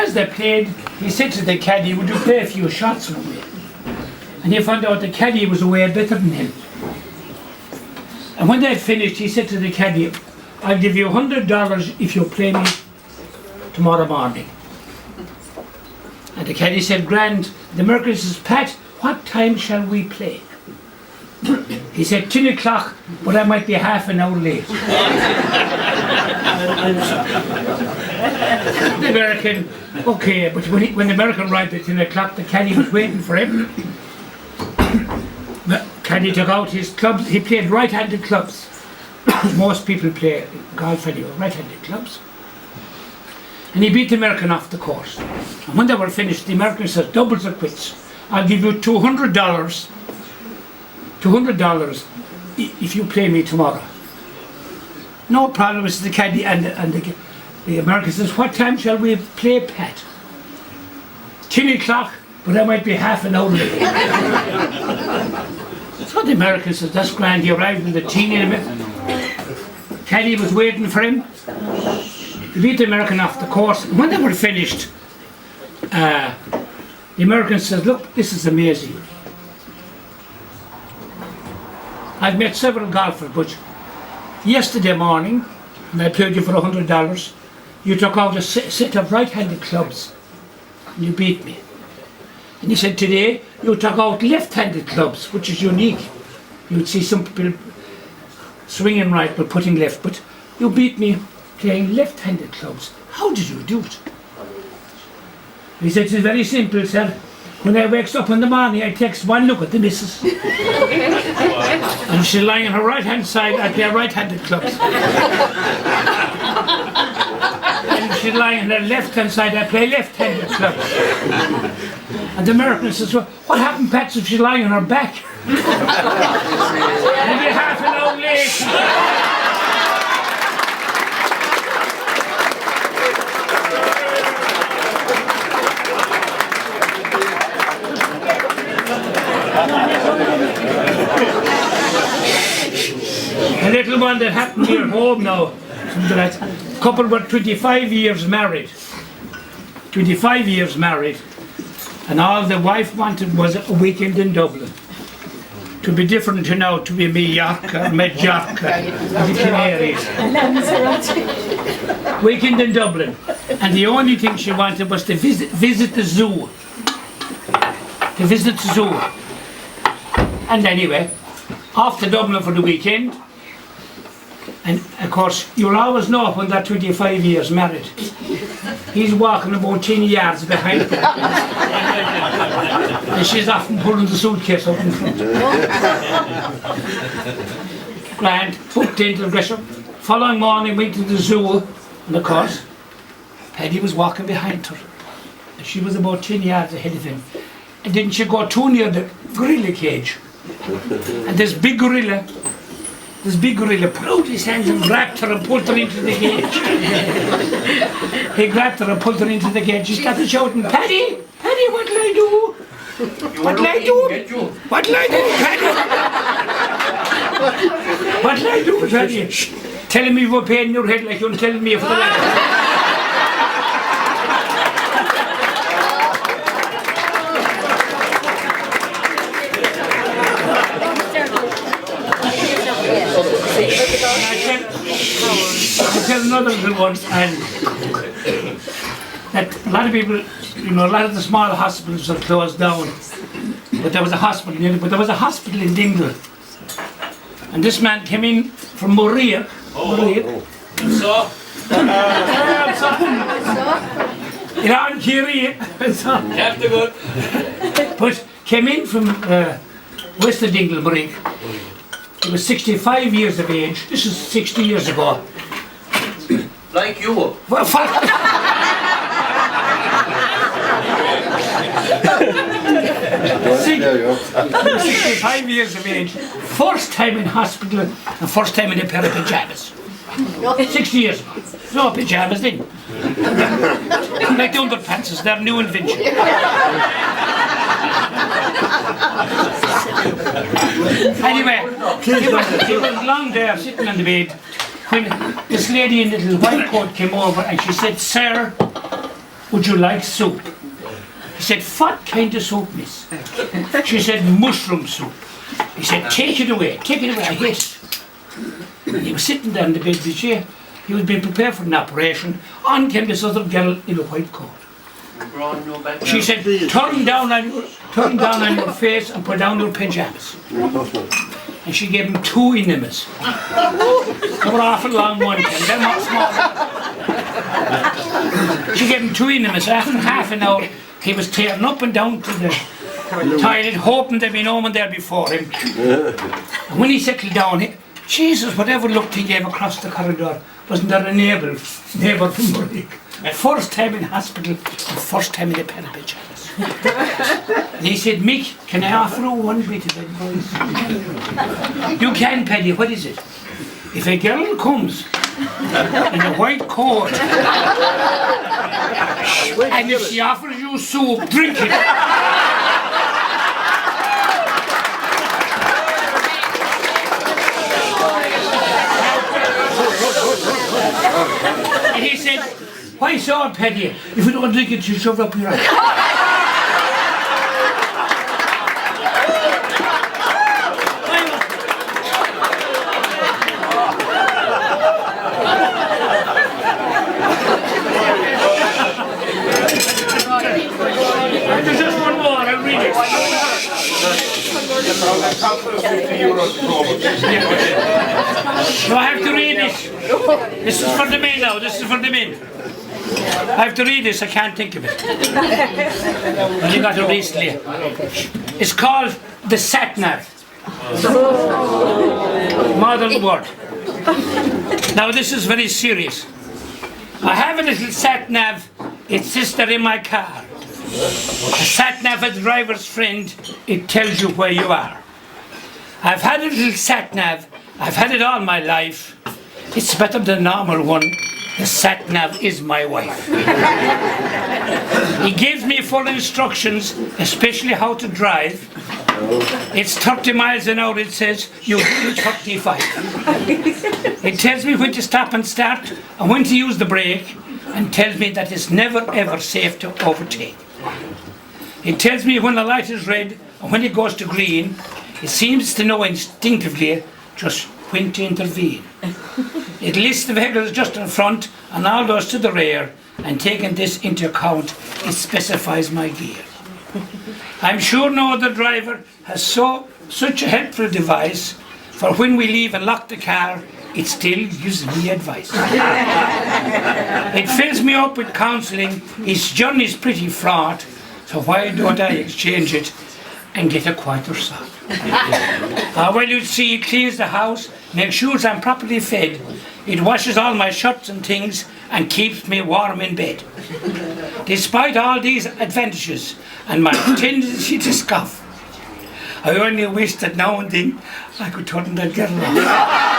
as they played, he said to the caddy, would you play a few shots with me? And he found out the caddy was way better than him. And when they had finished, he said to the caddy, I'll give you $100 if you play me tomorrow morning. And the caddy said, grand. The American says, Pat, what time shall we play? He said, 10 o'clock, but I might be half an hour late. The American, okay, but when the American arrived at 10 o'clock, the caddy was waiting for him. The caddy took out his clubs. He played right-handed clubs. Most people play golf anyway, right-handed clubs. And he beat the American off the course. And when they were finished, the American said, doubles or quits. I'll give you $200 if you play me tomorrow. No problem, it's the caddy and the American says, what time shall we play, Pat? 10 o'clock, but I might be half an hour late. So the American says, that's grand. He arrived in the team in a minute. Caddy was waiting for him. He beat the American off the course. And when they were finished, the American says, look, this is amazing. I've met several golfers, but yesterday morning, and I played you for $100, you took out a set of right-handed clubs, and you beat me. And he said, today, you took out left-handed clubs, which is unique. You would see some people swinging right, but putting left, but you beat me playing left-handed clubs. How did you do it? He said, it's very simple, sir. When I wakes up in the morning, I takes one look at the missus. And she's lying on her right-hand side, I play right-handed clubs. And she's lying on her left-hand side, I play left-handed clubs. And the American says, well, what happened, Pat, if she's lying on her back? Maybe half an hour late. A little one that happened here at home now. A couple were 25 years married. 25 years married. And all the wife wanted was a weekend in Dublin. To be different to now, to be Mallorca, Majorca, the Canaries. Weekend in Dublin. And the only thing she wanted was to visit the zoo. To visit the zoo. And anyway, off to Dublin for the weekend. And of course, you'll always know when they're 25 years married. He's walking about 10 yards behind her. And she's often pulling the suitcase up in front. Grand, booked into the restaurant. Following morning, went to the zoo. And of course, Paddy was walking behind her. And she was about 10 yards ahead of him. And didn't she go too near the gorilla cage? And this big gorilla put out his hands and grabbed her and pulled her into the cage. He grabbed her and pulled her into the cage. She started shouting, Paddy, Paddy, what'll I do? What'll I do? What'll I do, Paddy? What'll I do, Paddy? Telling me you're pain in your head like you're telling me for the life. I tell another little one, and that a lot of people, you know, a lot of the small hospitals are closed down. But there was a hospital in Dingle. And this man came in from Moria. So? Iran Kiri. But came in from west of Dingle, Moria. He was 65 years of age. This is 60 years ago. Like you. Well, 65 years of age. First time in hospital and first time in a pair of pyjamas. 60 years ago. No pyjamas then. Like the underpants, they're new invention. Anyway, he was long there sitting on the bed when this lady in a little white coat came over and she said, Sir, would you like soup? He said, what kind of soup, miss? She said, mushroom soup. He said, take it away, I hate it. And he was sitting there in the bed with you. He was being prepared for an operation. On came this other girl in a white coat. She said, turn down on your face and put down your pyjamas. And she gave him 2 enemas. They were awful long one, and they're not small. She gave him 2 enemas. After half an hour, he was tearing up and down to the toilet, hoping there'd be no one there before him. And when he settled down, Jesus, whatever look he gave across the corridor, wasn't there a neighbour from Murray? First time in hospital, and first time in the pair of pyjamas. And he said, Mick, can I offer you one bit of advice? You can, Paddy, what is it? If a girl comes in a white coat and if she offers you soup, drink it. And he said, why so, Paddy? If you don't drink it, you shove up your eye. There's just one more, I'll read it. No, I have to read this. This is for the men now, I have to read this, I can't think of it. You got it recently. It's called the sat-nav. Modern word. Now this is very serious. I have a little sat-nav, it's sister in my car. A sat-nav, a driver's friend, it tells you where you are. I've had a little sat-nav, I've had it all my life. It's better than a normal one. The sat-nav is my wife. He gives me full instructions, especially how to drive. It's 30 miles an hour, it says, you do 35. It tells me when to stop and start, and when to use the brake, and tells me that it's never ever safe to overtake. It tells me when the light is red, and when it goes to green. It seems to know instinctively just when to intervene. It lists the vehicles just in front and all those to the rear, and taking this into account, it specifies my gear. I'm sure no other driver has such a helpful device, for when we leave and lock the car, it still gives me advice. It fills me up with counselling. Its journey's pretty fraught, so why don't I exchange it and get a quieter sort? Well, you see, it cleans the house, makes sure I'm properly fed. It washes all my shirts and things and keeps me warm in bed. Despite all these advantages and my tendency to scoff, I only wish that now and then I could turn that girl off.